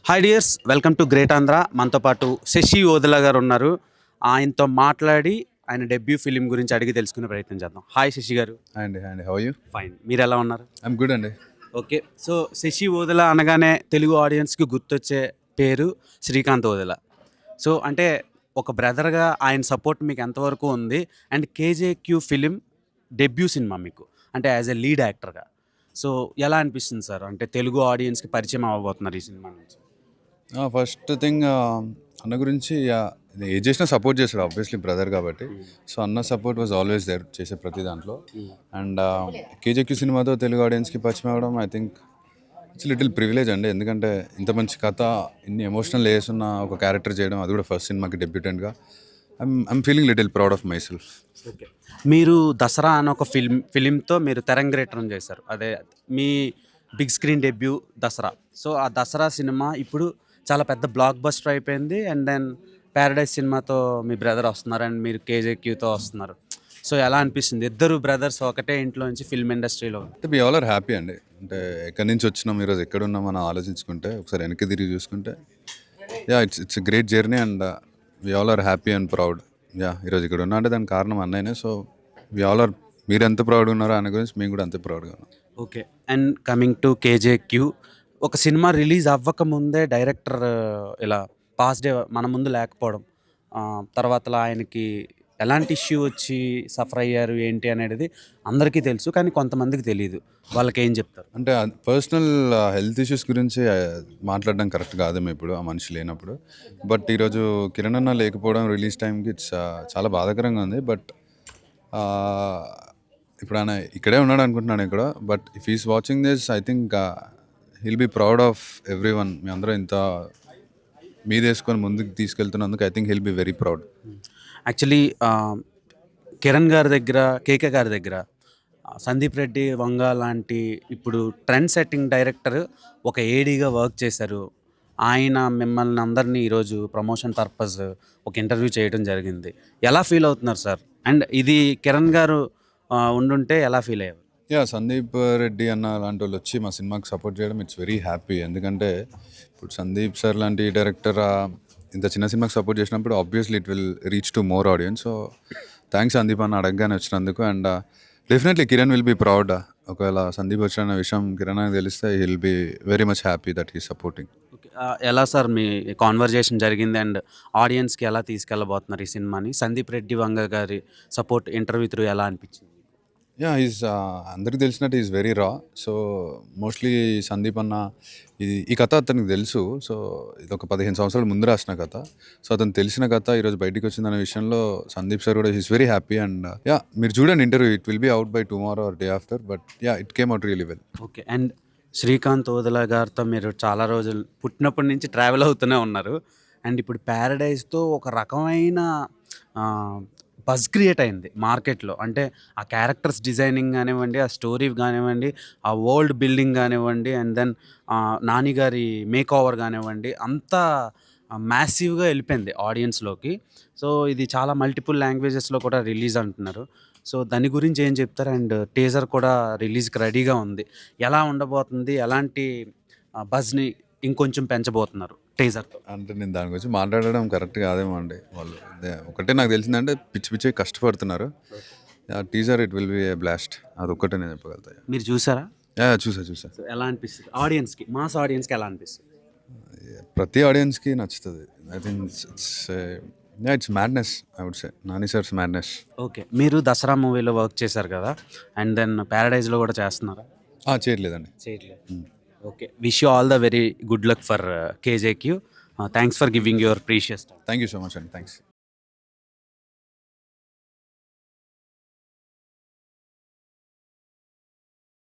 Hi dears, welcome to Great Andhra. మనతో పాటు శశి ఓదెల గారు ఉన్నారు. ఆయనతో మాట్లాడి ఆయన డెబ్యూ ఫిలిం గురించి అడిగి తెలుసుకునే ప్రయత్నం చేద్దాం. హాయ్ శశి గారు. హాయ్ అండి. హాయ్ అండి. How are you? ఫైన్, మీరు ఎలా ఉన్నారు? ఐఎమ్ గుడ్ అండి. ఓకే. సో శశి ఓదెల అనగానే తెలుగు ఆడియన్స్కి గుర్తొచ్చే పేరు శ్రీకాంత్ ఓదెల. సో అంటే ఒక బ్రదర్గా ఆయన సపోర్ట్ మీకు ఎంతవరకు ఉంది? అండ్ కేజేక్యూ ఫిలిం డెబ్యూ సినిమా మీకు, అంటే యాజ్ ఎ లీడ్ యాక్టర్గా. సో ఎలా అనిపిస్తుంది సార్? అంటే తెలుగు ఆడియన్స్కి పరిచయం అవ్వబోతున్నారు ఈ సినిమా నుంచి. ఫస్ట్ థింగ్ అన్న గురించి ఇది ఏ చేసినా సపోర్ట్ చేశాడు ఆబ్వియస్లీ బ్రదర్ కాబట్టి. సో అన్న సపోర్ట్ వాజ్ ఆల్వేస్ దేర్ చేసే ప్రతి దాంట్లో. అండ్ కేజేక్యూ సినిమాతో తెలుగు ఆడియన్స్కి పరిచయం అవ్వడం I think it's little privilege అండి. ఎందుకంటే ఇంత మంచి కథ, ఇన్ని ఎమోషనల్ లేయర్స్ ఉన్న ఒక క్యారెక్టర్ చేయడం, అది కూడా ఫస్ట్ సినిమాకి డెబ్యూటెంట్గా. I'm feeling little proud of myself. Okay. మీరు దసరా అనే ఒక ఫిలింతో మీరు తెరంగేట్రం చేశారు. అదే మీ big screen debut Dasara. So ఆ దసరా సినిమా ఇప్పుడు చాలా పెద్ద బ్లాక్ బస్టర్ అయిపోయింది. అండ్ దెన్ ప్యారడైజ్ సినిమాతో మీ బ్రదర్ వస్తున్నారు అండ్ మీరు కేజేక్యూతో వస్తున్నారు. సో ఎలా అనిపిస్తుంది ఇద్దరు బ్రదర్స్ ఒకటే ఇంట్లో నుంచి ఫిల్మ్ ఇండస్ట్రీలో? అంటే వి ఆల్ ఆర్ హ్యాపీ అండి. అంటే ఎక్కడి నుంచి వచ్చినాం, ఈరోజు ఎక్కడున్నాం మనం ఆలోచించుకుంటే, ఒకసారి వెనక్కి తిరిగి చూసుకుంటే it's great journey and we all are happy and proud. ఈరోజు ఇక్కడ ఉన్నా అంటే దానికి కారణం అన్నయ్యనే. సో వి ఆల్ ఆర్, మీరు ఎంత ప్రౌడ్గా ఉన్నారో ఆయన గురించి మేము కూడా అంతే ప్రౌడ్గా ఉన్నాం. ఓకే. అండ్ కమింగ్ టు కేజేక్యూ, ఒక సినిమా రిలీజ్ అవ్వకముందే డైరెక్టర్ ఇలా పాస్ట్ డే మన ముందు లేకపోవడం, తర్వాతలా ఆయనకి ఎలాంటి ఇష్యూ వచ్చి సఫర్ అయ్యారు ఏంటి అనేది అందరికీ తెలుసు, కానీ కొంతమందికి తెలియదు. వాళ్ళకి ఏం చెప్తారు? అంటే పర్సనల్ హెల్త్ ఇష్యూస్ గురించి మాట్లాడడం కరెక్ట్ కాదేమో ఇప్పుడు ఆ మనిషి లేనప్పుడు. బట్ ఈరోజు కిరణ్ అన్న లేకపోవడం రిలీజ్ టైంకి ఇట్స్ చాలా బాధాకరంగా ఉంది. బట్ ఇప్పుడు ఆయన ఇక్కడే ఉన్నాడు అనుకుంటున్నాను ఇక్కడ. But if is watching this I think he'll be proud of everyone. మీ అందరూ ఇంత మీదేసుకొని ముందుకు తీసుకెళ్తున్నందుకు I think he'll be very proud. Actually Kiran గారి దగ్గర, కేకే గారి దగ్గర సందీప్ రెడ్డి వంగ లాంటి ఇప్పుడు ట్రెండ్ సెట్టింగ్ డైరెక్టర్ ఒక ఏడీగా వర్క్ చేశారు. ఆయన మిమ్మల్ని అందరినీ ఈరోజు ప్రమోషన్ పర్పస్ ఒక ఇంటర్వ్యూ చేయడం జరిగింది. ఎలా ఫీల్ అవుతున్నారు సార్? అండ్ ఇది కిరణ్ గారు ఉండుంటే ఎలా ఫీల్ అయ్యారు? సందీప్ రెడ్డి అన్న లాంటి వాళ్ళు వచ్చి మా సినిమాకి సపోర్ట్ చేయడం ఇట్స్ వెరీ హ్యాపీ. ఎందుకంటే ఇప్పుడు సందీప్ సార్ లాంటి డైరెక్టర్ ఇంత చిన్న సినిమాకి సపోర్ట్ చేసినప్పుడు obviously it will reach to more audience. So thanks Sandeep అన్న అడగగానే వచ్చినందుకు. And definitely Kiran will be proud. ఒకవేళ సందీప్ వచ్చిన విషయం కిరణ్ అని తెలిస్తే he'll be very much happy that he supporting. ఎలా సార్ మీ కాన్వర్జేషన్ జరిగింది అండ్ ఆడియన్స్కి ఎలా తీసుకెళ్ళబోతున్నారు ఈ సినిమాని? సందీప్ రెడ్డి వంగ గారి సపోర్ట్ ఇంటర్వ్యూ త్రూ ఎలా అనిపించింది? ఈజ్ అందరికి తెలిసినట్టు ఈజ్ వెరీ రా. సో మోస్ట్లీ సందీప్ అన్న ఈ కథ అతనికి తెలుసు. సో ఇది ఒక 15 సంవత్సరాల ముందు రాసిన కథ. సో అతను తెలిసిన కథ ఈరోజు బయటికి వచ్చిందనే విషయంలో సందీప్ సార్ కూడా ఈజ్ వెరీ హ్యాపీ. అండ్ మీరు చూడండి interview, it will be out by tomorrow or day after. But it came out really well. Okay. And Srikanth Odela గారితో మీరు చాలా రోజులు పుట్టినప్పటి నుంచి ట్రావెల్ అవుతూనే ఉన్నారు. అండ్ ఇప్పుడు ప్యారడైజ్తో ఒక రకమైన బజ్ క్రియేట్ అయింది మార్కెట్లో. అంటే ఆ క్యారెక్టర్స్ డిజైనింగ్ కానివ్వండి, ఆ స్టోరీ కానివ్వండి, ఆ వరల్డ్ బిల్డింగ్ కానివ్వండి, అండ్ దెన్ నాని గారి మేక్ ఓవర్ కానివ్వండి, అంతా మ్యాసివ్గా వెళ్ళిపోయింది ఆడియన్స్లోకి. సో ఇది చాలా మల్టిపుల్ లాంగ్వేజెస్లో కూడా రిలీజ్ అంటున్నారు. సో దాని గురించి ఏం చెప్తారు? అండ్ టీజర్ కూడా రిలీజ్కి రెడీగా ఉంది. ఎలా ఉండబోతుంది? ఎలాంటి బజ్ని ఇంకొంచెం పెంచబోతున్నారు టీజర్తో? అంటే నేను దాని గురించి మాట్లాడడం కరెక్ట్ కాదేమో అండి. వాళ్ళు ఒకటే నాకు తెలిసిందంటే పిచ్చి పిచ్చి కష్టపడుతున్నారు. Teaser it will be A blast. అది ఒక్కటే నేను చెప్పగలుగుతా. మీరు చూసారా? చూసా. సో ఎలా అనిపిస్తుంది ఆడియన్స్కి, మాస్ ఆడియన్స్కి ఎలా అనిపిస్తుంది? ప్రతి ఆడియన్స్కి నచ్చుతుంది. I think it's madness. I would say Nani sir's madness. Okay. మీరు దసరా మూవీలో వర్క్ చేశారు కదా, అండ్ దెన్ ప్యారడైజ్లో కూడా చేస్తున్నారా? చేయట్లేదండి. చేయట్లేదు. Okay. Wish you all the very good luck for KJQ. Thanks for giving your precious time. Thank you so much అండి. Thanks.